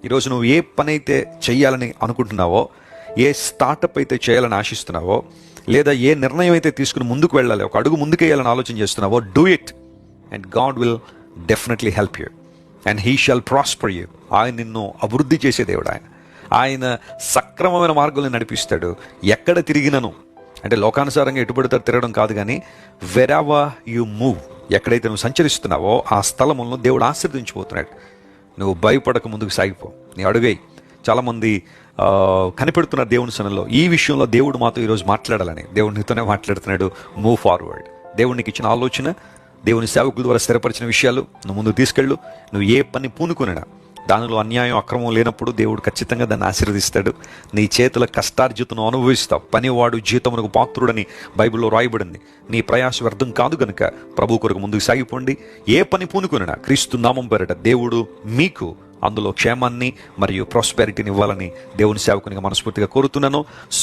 ఈరోజు నువ్వు ఏ పని అయితే చేయాలని అనుకుంటున్నావో, ఏ స్టార్టప్ అయితే చేయాలని ఆశిస్తున్నావో, లేదా ఏ నిర్ణయం అయితే తీసుకుని ముందుకు వెళ్ళాలి, ఒక అడుగు ముందుకేయాలని ఆలోచన చేస్తున్నావో, do it and God will definitely help you and he shawl prosper you. ఆయన నిన్ను అభివృద్ధి చేసే దేవుడు. ఆయన సక్రమమైన మార్గంలో నడిపిస్తాడు. ఎక్కడ తిరిగినను, అంటే లోకానుసారంగా ఎటుపడితే తిరగడం కాదు, కానీ వెరెవర్ యు మూవ్, ఎక్కడైతే నువ్వు సంచరిస్తున్నావో ఆ స్థలములను దేవుడు ఆశీర్వదించిపోతున్నాడు. నువ్వు భయపడక ముందుకు సాగిపో, నీ అడుగై. చాలామంది కనిపెడుతున్నారు దేవుని సన్నిధిలో. ఈ విషయంలో దేవుడు మాతో ఈరోజు మాట్లాడాలని, దేవుడు నీతోనే మాట్లాడుతున్నాడు. Move forward. దేవునికి ఇచ్చిన ఆలోచన, దేవుని సేవకుల ద్వారా స్థిరపరిచిన విషయాలు నువ్వు ముందుకు తీసుకెళ్ళు. నువ్వు ఏ పని పూనుకున్నా దానిలో అన్యాయం, అక్రమం లేనప్పుడు దేవుడు ఖచ్చితంగా దాన్ని ఆశీర్వదిస్తాడు. నీ చేతుల కష్టార్జితను అనుభవిస్తావు. పనివాడు జీతమునకు పాత్రుడని బైబిల్లో రాయబడింది. నీ ప్రయాస వ్యర్థం కాదు గనుక ప్రభు కొరకు ముందుకు సాగిపోండి. ఏ పని పూనుకున్నా క్రీస్తు నామం పేరిట దేవుడు మీకు అందులో క్షేమాన్ని మరియు ప్రాస్పెరిటీని ఇవ్వాలని దేవుని సేవకునిగా మనస్ఫూర్తిగా కోరుతున్నాను. సో